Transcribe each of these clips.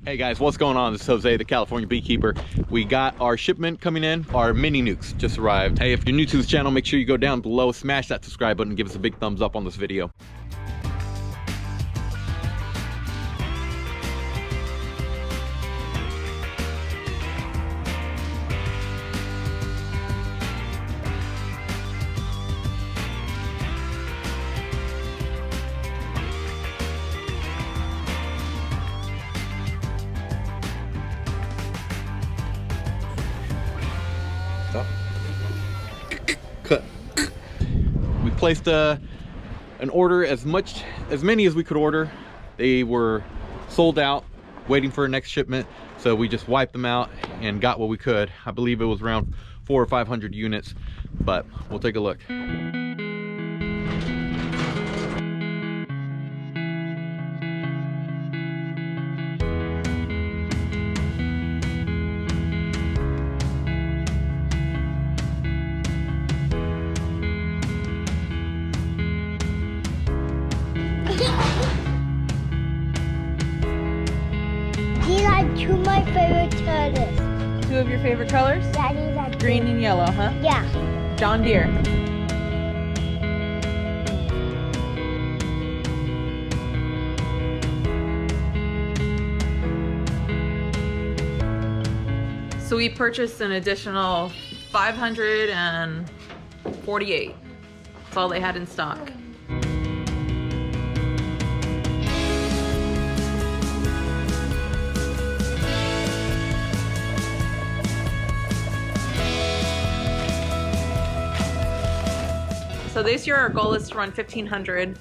Hey guys, what's going on? This is Jose, the California beekeeper. We got our shipment coming in. Our mini nukes just arrived. Hey, if you're new to this channel, make sure you go down below, smash that subscribe button, and give us a big thumbs up on this video. Cut. We placed an order as many as we could order. They were sold out, waiting for our next shipment. So we just wiped them out and got what we could. I believe it was around 400 or 500 units, but we'll take a look. These are two of my favorite colors. Two of your favorite colors? Yeah, these are Green and yellow, huh? Yeah. John Deere. So we purchased an additional 548. That's all they had in stock. So this year our goal is to run 1,500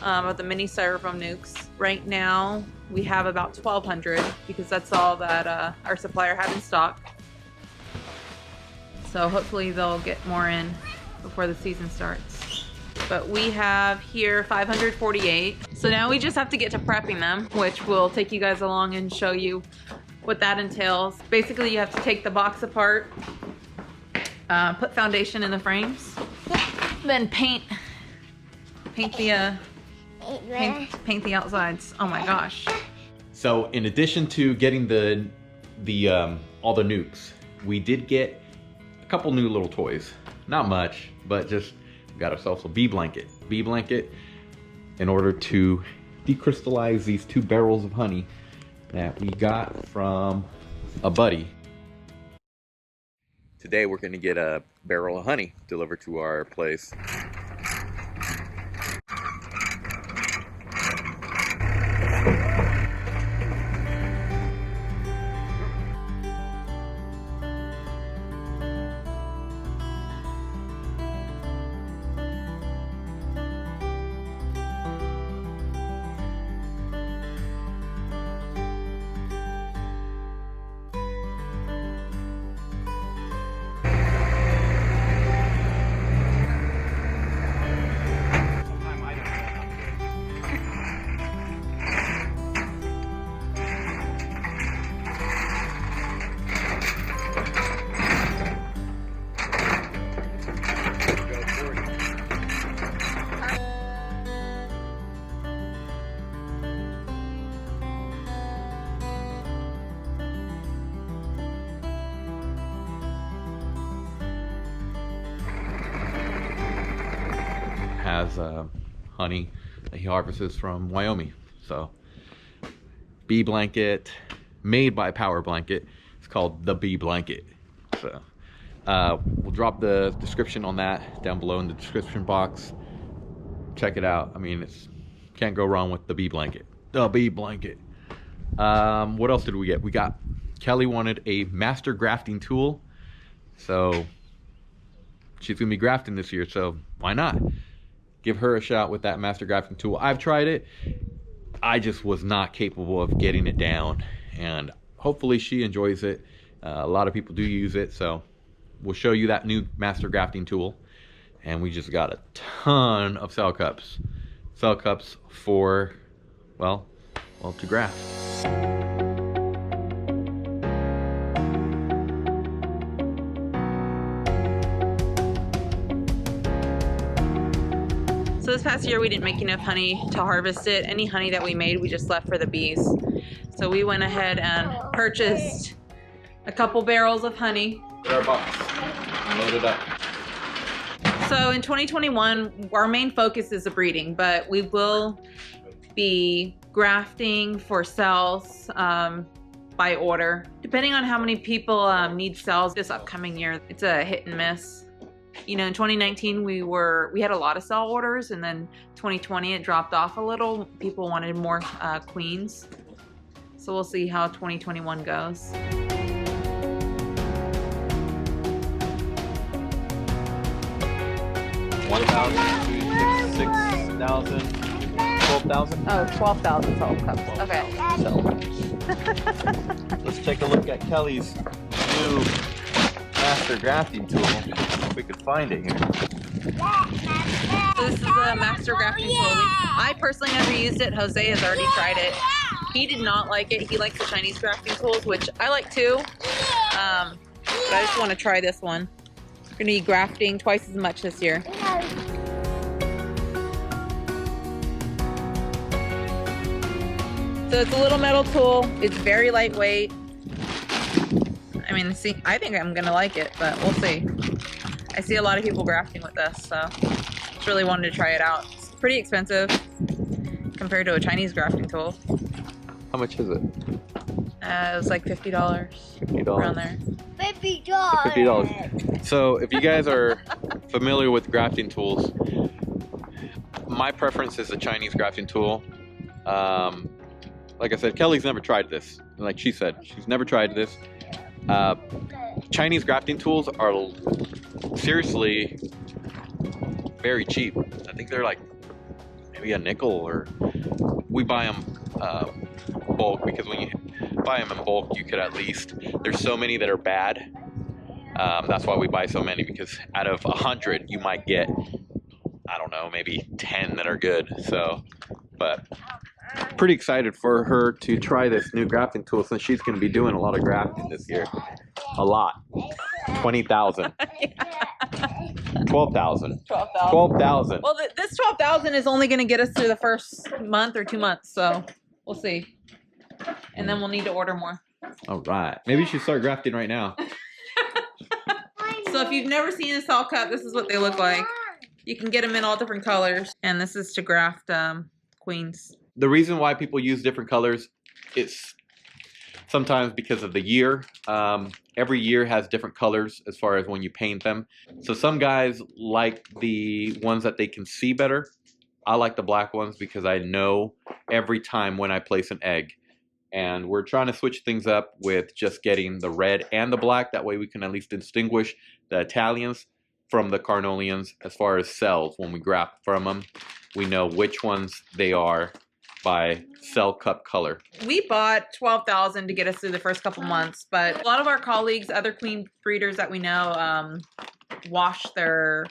of the mini styrofoam nukes. Right now we have about 1,200 because that's all that our supplier had in stock. So hopefully they'll get more in before the season starts. But we have here 548. So now we just have to get to prepping them, which we'll take you guys along and show you what that entails. Basically you have to take the box apart, put foundation in the frames, then paint the outsides. Oh my gosh. So in addition to getting all the nukes, we did get a couple new little toys. Not much, but just got ourselves a bee blanket. Bee blanket in order to decrystallize these 2 barrels of honey that we got from a buddy. Today we're gonna get a barrel of honey delivered to our place. Has honey that he harvests from Wyoming. So bee blanket made by PowerBlanket. It's called the Bee Blanket. So we'll drop the description on that down below in the description box. Check it out. I mean, it's can't go wrong with the Bee Blanket. The Bee Blanket. What else did we get? Kelly wanted a master grafting tool, so she's gonna be grafting this year, so why not give her a shot with that master grafting tool. I've tried it. I just was not capable of getting it down, and hopefully she enjoys it. A lot of people do use it, so we'll show you that new master grafting tool. And we just got a ton of cell cups for, well, to graft. So this past year we didn't make enough honey to harvest it. Any honey that we made, we just left for the bees. So we went ahead and purchased a couple barrels of honey. Our box. Load it up. So in 2021, our main focus is the breeding, but we will be grafting for cells by order. Depending on how many people need cells this upcoming year, it's a hit and miss. You know, in 2019 we had a lot of cell orders, and then 2020 it dropped off a little. People wanted more queens. So we'll see how 2021 goes. 1,000, 6,000, 12,000. Oh, 12,000 cell cups. Okay. So, let's take a look at Kelly's new master grafting tool. If we could find it here. So this is a master grafting tool. I personally never used it. Jose has already tried it. He did not like it. He likes the Chinese grafting tools, which I like too. But I just want to try this one. We're going to be grafting twice as much this year. So it's a little metal tool. It's very lightweight. I mean, see, I think I'm going to like it, but we'll see. I see a lot of people grafting with this, so just really wanted to try it out. It's pretty expensive compared to a Chinese grafting tool. How much is it? It was like $50. $50. Around there. $50. $50. So if you guys are familiar with grafting tools, my preference is a Chinese grafting tool. Like I said, Kelly's never tried this. Like she said, she's never tried this. Chinese grafting tools are seriously very cheap. I think they're like maybe a nickel, or we buy them bulk, because when you buy them in bulk, you could at least, there's so many that are bad. That's why we buy so many, because out of 100 you might get, I don't know, maybe 10 that are good. So, but pretty excited for her to try this new grafting tool, since she's going to be doing a lot of grafting this year. A lot. 20,000. 12,000. 12,000. Well, this 12,000 is only going to get us through the first month or 2 months, so we'll see. And then we'll need to order more. All right. Maybe you should start grafting right now. So if you've never seen a cell cup, this is what they look like. You can get them in all different colors, and this is to graft queens. The reason why people use different colors is sometimes because of the year. Every year has different colors as far as when you paint them. So some guys like the ones that they can see better. I like the black ones because I know every time when I place an egg. And we're trying to switch things up with just getting the red and the black. That way we can at least distinguish the Italians from the Carniolans as far as cells. When we graft from them, we know which ones they are by cell cup color. We bought 12,000 to get us through the first couple months, but a lot of our colleagues, other queen breeders that we know, wash their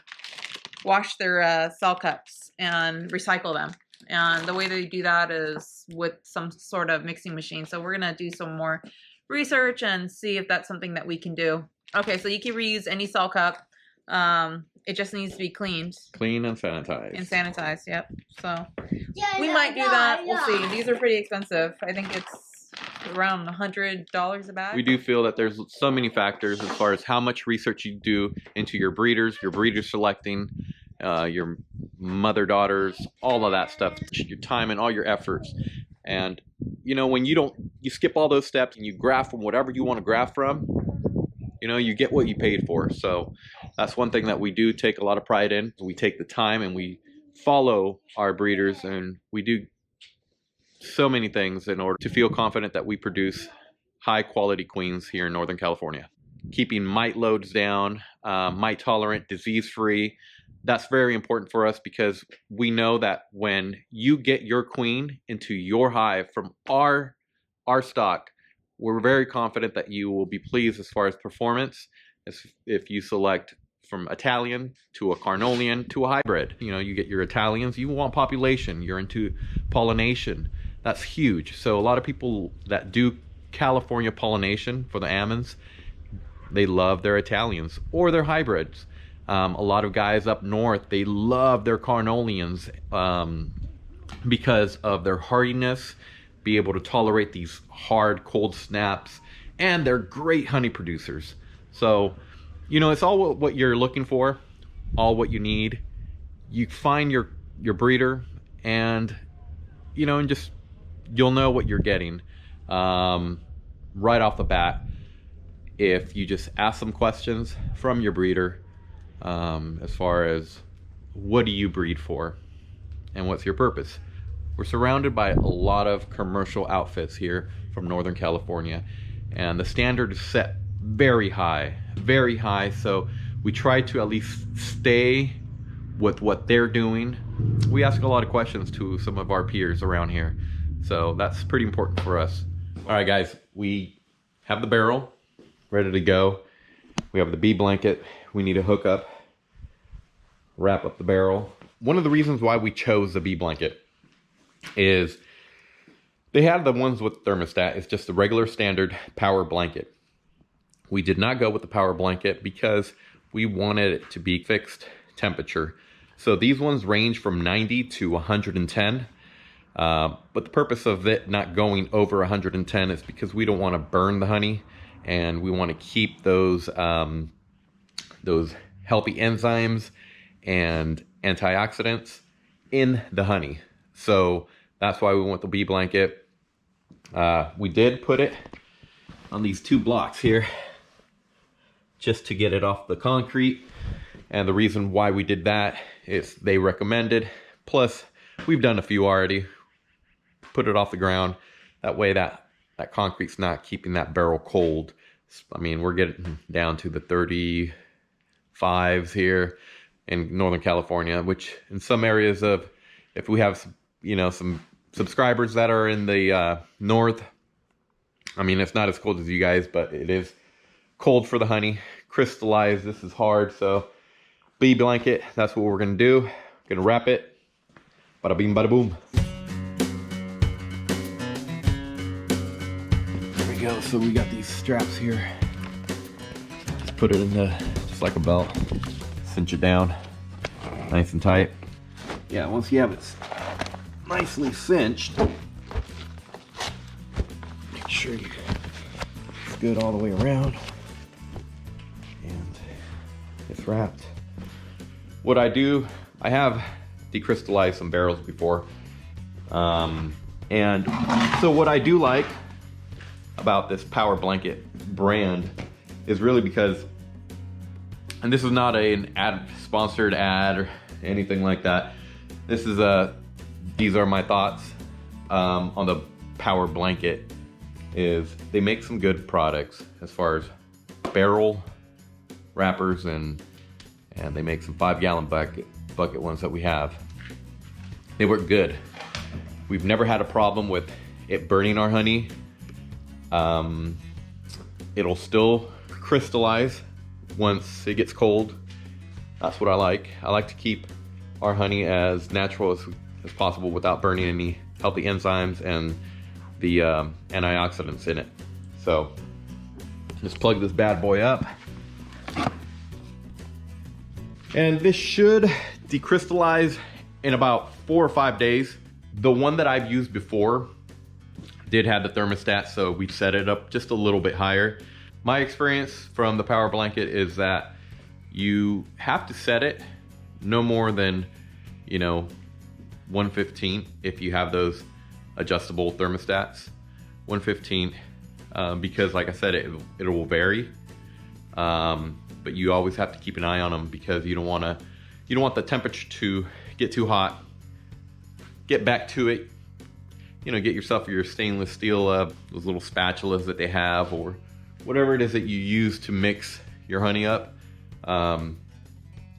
cell cups and recycle them. And the way they do that is with some sort of mixing machine. So we're gonna do some more research and see if that's something that we can do. Okay, so you can reuse any cell cup. It just needs to be cleaned. Clean and sanitized. And sanitized, yep. So we might do that. We'll see. These are pretty expensive. I think it's around $100 a bag. We do feel that there's so many factors as far as how much research you do into your breeder selecting, your mother daughters, all of that stuff, your time and all your efforts. And you know, when you skip all those steps and you graft from whatever you want to graft from, you know, you get what you paid for. So that's one thing that we do take a lot of pride in. We take the time and we follow our breeders, and we do so many things in order to feel confident that we produce high quality queens here in Northern California. Keeping mite loads down, mite tolerant, disease free. That's very important for us, because we know that when you get your queen into your hive from our stock, we're very confident that you will be pleased as far as performance. If you select from Italian to a Carniolian to a hybrid, you know, you get your Italians, you want population, you're into pollination. That's huge. So a lot of people that do California pollination for the almonds, they love their Italians or their hybrids. A lot of guys up north, they love their Carniolans because of their hardiness, be able to tolerate these hard cold snaps, and they're great honey producers. So, you know, it's all what you're looking for, all what you need. You find your breeder, and you know, and just you'll know what you're getting right off the bat if you just ask some questions from your breeder as far as what do you breed for and what's your purpose. We're surrounded by a lot of commercial outfits here from Northern California, and the standard is set very high, so we try to at least stay with what they're doing. We ask a lot of questions to some of our peers around here, so that's pretty important for us. All right guys, we have the barrel ready to go. We have the bee blanket we need to hook up, wrap up the barrel. One of the reasons why we chose the bee blanket is they had the ones with thermostat. It's just the regular standard PowerBlanket. We did not go with the PowerBlanket because we wanted it to be fixed temperature. So these ones range from 90 to 110. But the purpose of it not going over 110 is because we don't want to burn the honey, and we want to keep those healthy enzymes and antioxidants in the honey. So that's why we want the bee blanket. We did put it on these 2 blocks here just to get it off the concrete. And the reason why we did that is they recommended, plus we've done a few already, put it off the ground. That way that concrete's not keeping that barrel cold. I mean, we're getting down to the 35s here in Northern California, which in some areas of, if we have some, you know, some subscribers that are in the north, I mean, it's not as cold as you guys, but it is cold for the honey. Crystalized, this is hard. So bee blanket, that's what we're gonna do. Gonna wrap it. Bada bing, bada boom. There we go. So we got these straps here. Just put it in just like a belt. Cinch it down, nice and tight. Yeah, once you have it nicely cinched, make sure it's good all the way around, and it's wrapped. What I do, I have decrystallized some barrels before, and so what I do like about this PowerBlanket brand is really because, and this is not an sponsored ad or anything like that. This is these are my thoughts on the PowerBlanket. Is they make some good products as far as barrel wrappers, and they make some 5-gallon bucket ones that we have. They work good. We've never had a problem with it burning our honey. It'll still crystallize once it gets cold. That's what I like. I like to keep our honey as natural as possible without burning any healthy enzymes and the antioxidants in it. So just plug this bad boy up, and this should decrystallize in about 4 or 5 days. The one that I've used before did have the thermostat, so we set it up just a little bit higher. My experience from the PowerBlanket is that you have to set it no more than, you know, 1/15 if you have those adjustable thermostats. 1/15 because, like I said, it will vary, but you always have to keep an eye on them because you don't want the temperature to get too hot. Get back to it, you know, get yourself your stainless steel those little spatulas that they have, or whatever it is that you use to mix your honey up.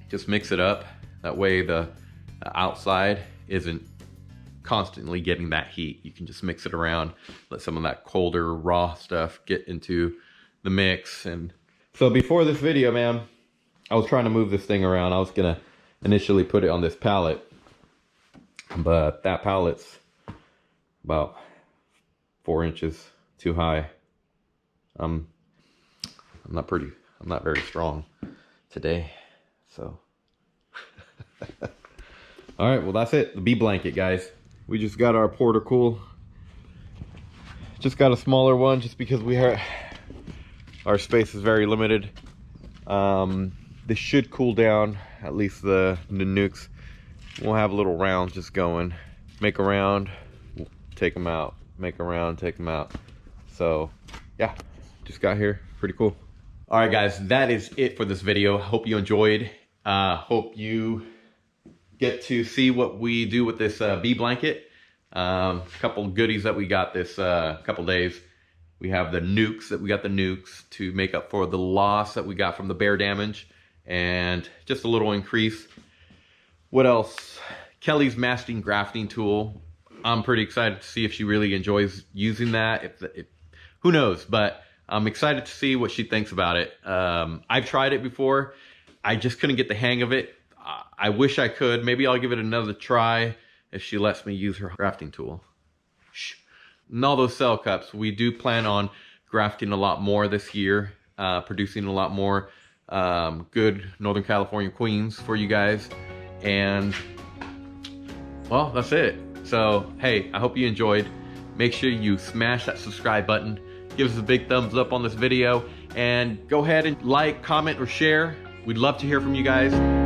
Just mix it up. That way the outside isn't constantly getting that heat. You can just mix it around, let some of that colder raw stuff get into the mix. And so before this video, man, I was trying to move this thing around. I was gonna initially put it on this pallet, but that pallet's about 4 inches too high. I'm not very strong today, so. All right, well, that's it, the bee blanket, guys. We just got our Portacool Just got a smaller one just because our space is very limited. This should cool down, at least the nucs. We'll have little rounds just going. Make a round, take them out. Make a round, take them out. So yeah, just got here, pretty cool. All right guys, that is it for this video. Hope you enjoyed. Hope you get to see what we do with this bee blanket. A couple goodies that we got this couple days. We have the nukes, to make up for the loss that we got from the bear damage, and just a little increase. What else? Kelly's masting grafting tool. I'm pretty excited to see if she really enjoys using that. Who knows, but I'm excited to see what she thinks about it. I've tried it before. I just couldn't get the hang of it. I wish I could. Maybe I'll give it another try if she lets me use her grafting tool. Shh. And all those cell cups, we do plan on grafting a lot more this year, producing a lot more good Northern California queens for you guys. And well, that's it. So hey, I hope you enjoyed. Make sure you smash that subscribe button, give us a big thumbs up on this video, and go ahead and like, comment, or share. We'd love to hear from you guys.